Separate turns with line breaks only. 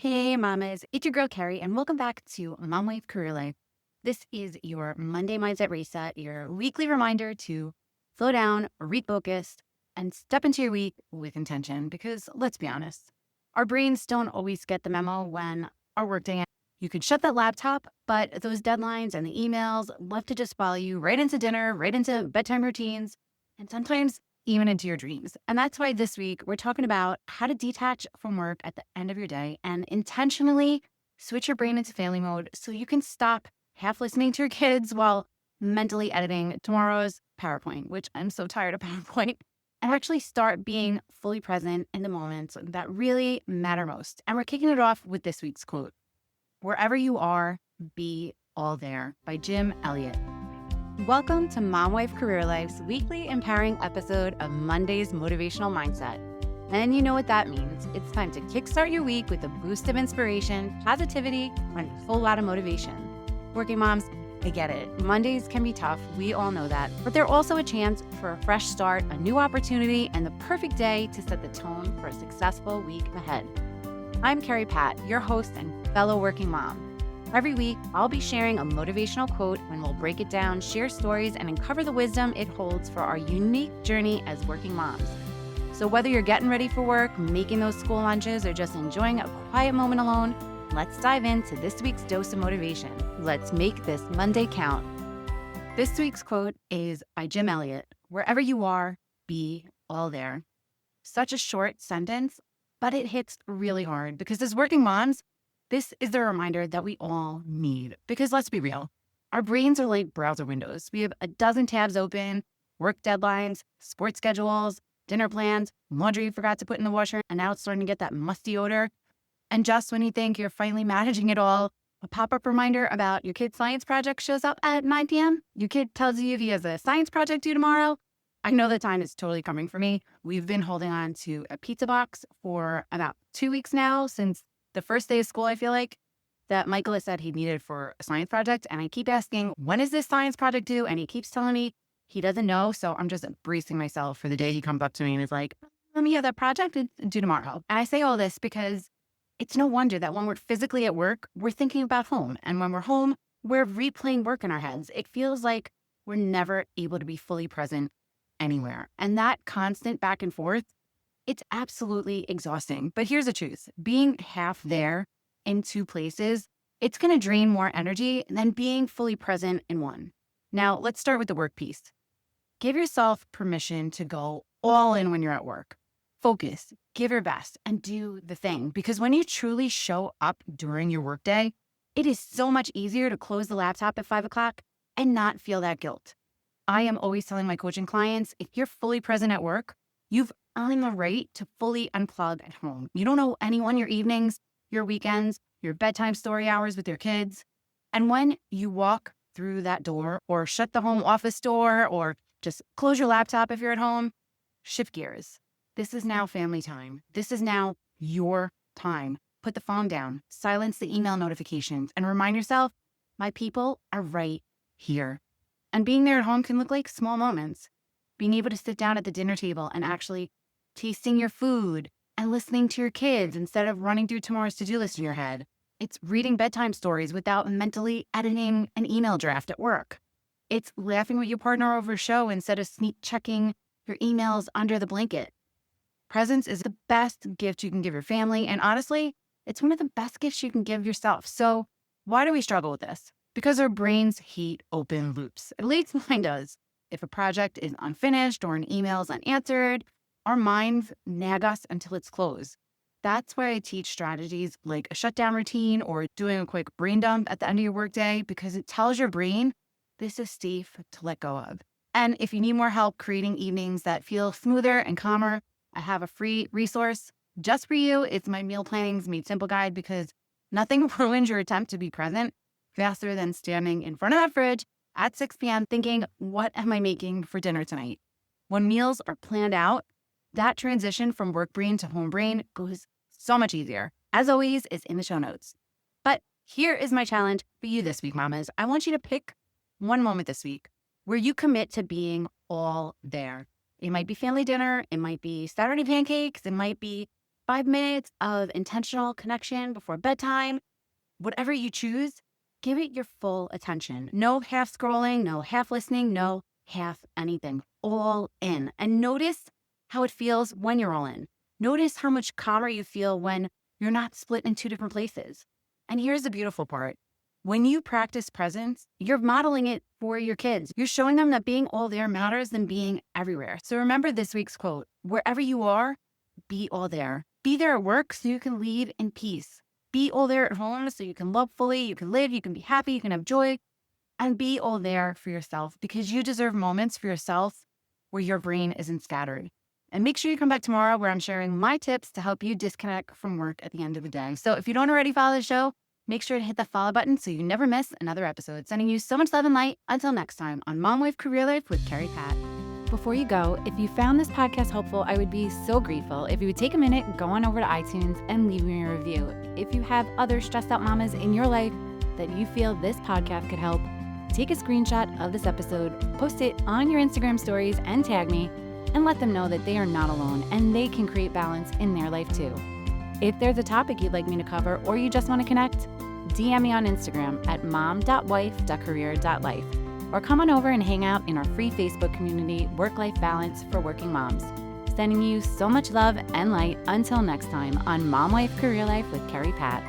Hey mamas, it's your girl Carrie, and welcome back to Mom Wife Career Life. This is your Monday Mindset Reset, your weekly reminder to slow down, refocus, and step into your week with intention. Because let's be honest, our brains don't always get the memo when our workday ends. You can shut that laptop, but those deadlines and the emails love to just follow you right into dinner, right into bedtime routines, and sometimes even into your dreams. And that's why this week we're talking about how to detach from work at the end of your day and intentionally switch your brain into family mode so you can stop half listening to your kids while mentally editing tomorrow's PowerPoint, which I'm so tired of PowerPoint, and actually start being fully present in the moments that really matter most. And we're kicking it off with this week's quote: "Wherever you are, be all there," by Jim Elliot. Welcome to Mom Wife Career Life's weekly empowering episode of Monday's Motivational Mindset. And you know what that means. It's time to kickstart your week with a boost of inspiration, positivity, and a full lot of motivation. Working moms, I get it. Mondays can be tough. We all know that. But they're also a chance for a fresh start, a new opportunity, and the perfect day to set the tone for a successful week ahead. I'm Carrie Pat, your host and fellow working mom. Every week, I'll be sharing a motivational quote and we'll break it down, share stories, and uncover the wisdom it holds for our unique journey as working moms. So whether you're getting ready for work, making those school lunches, or just enjoying a quiet moment alone, let's dive into this week's dose of motivation. Let's make this Monday count. This week's quote is by Jim Elliot: "Wherever you are, be all there." Such a short sentence, but it hits really hard because as working moms, this is the reminder that we all need. Because let's be real, our brains are like browser windows. We have a dozen tabs open: work deadlines, sports schedules, dinner plans, laundry you forgot to put in the washer, and now it's starting to get that musty odor. And just when you think you're finally managing it all, a pop-up reminder about your kid's science project shows up at 9 p.m. Your kid tells you he has a science project due tomorrow. I know the time is totally coming for me. We've been holding on to a pizza box for about 2 weeks now, since the first day of school, I feel like, that Michael has said he needed for a science project. And I keep asking, when is this science project due? And he keeps telling me he doesn't know. So I'm just bracing myself for the day he comes up to me and is like, yeah, that project is due tomorrow. And I say all this because it's no wonder that when we're physically at work, we're thinking about home. And when we're home, we're replaying work in our heads. It feels like we're never able to be fully present anywhere. And that constant back and forth, it's absolutely exhausting. But here's the truth: being half there in two places, it's going to drain more energy than being fully present in one. Now, let's start with the work piece. Give yourself permission to go all in when you're at work. Focus, give your best, and do the thing. Because when you truly show up during your workday, it is so much easier to close the laptop at 5 o'clock and not feel that guilt. I am always telling my coaching clients, if you're fully present at work, you've earned the right to fully unplug at home. You don't owe anyone your evenings, your weekends, your bedtime story hours with your kids. And when you walk through that door, or shut the home office door, or just close your laptop if you're at home, shift gears. This is now family time. This is now your time. Put the phone down, silence the email notifications, and remind yourself, my people are right here. And being there at home can look like small moments. Being able to sit down at the dinner table and actually tasting your food and listening to your kids instead of running through tomorrow's to-do list in your head. It's reading bedtime stories without mentally editing an email draft at work. It's laughing with your partner over a show instead of sneak checking your emails under the blanket. Presence is the best gift you can give your family. And honestly, it's one of the best gifts you can give yourself. So why do we struggle with this? Because our brains hate open loops. At least mine does. If a project is unfinished or an email is unanswered, our minds nag us until it's closed. That's why I teach strategies like a shutdown routine or doing a quick brain dump at the end of your workday, because it tells your brain this is safe to let go of. And if you need more help creating evenings that feel smoother and calmer, I have a free resource just for you. It's my Meal Plannings Made Simple guide, because nothing ruins your attempt to be present faster than standing in front of that fridge at 6 p.m. thinking, what am I making for dinner tonight? When meals are planned out, that transition from work brain to home brain goes so much easier. As always, is in the show notes. But here is my challenge for you this week, mamas. I want you to pick one moment this week where you commit to being all there. It might be family dinner. It might be Saturday pancakes. It might be 5 minutes of intentional connection before bedtime, whatever you choose, give it your full attention. No half scrolling, no half listening, no half anything. All in. And notice how it feels when you're all in. Notice how much calmer you feel when you're not split in two different places. And here's the beautiful part. When you practice presence, you're modeling it for your kids. You're showing them that being all there matters than being everywhere. So remember this week's quote: wherever you are, be all there. Be there at work so you can lead in peace. Be all there at home so you can love fully, you can live, you can be happy, you can have joy. And be all there for yourself, because you deserve moments for yourself where your brain isn't scattered. And make sure you come back tomorrow, where I'm sharing my tips to help you disconnect from work at the end of the day. So if you don't already follow the show, make sure to hit the follow button so you never miss another episode. Sending you so much love and light. Until next time on Mom Wife Career Life with Carrie Pat. Before you go, if you found this podcast helpful, I would be so grateful if you would take a minute, go on over to iTunes and leave me a review. If you have other stressed out mamas in your life that you feel this podcast could help, take a screenshot of this episode, post it on your Instagram stories and tag me, and let them know that they are not alone and they can create balance in their life too. If there's a topic you'd like me to cover or you just want to connect, DM me on Instagram at mom.wife.career.life, or come on over and hang out in our free Facebook community, Work-Life Balance for Working Moms. Sending you so much love and light until next time on Mom Wife Career Life with Carrie Pat.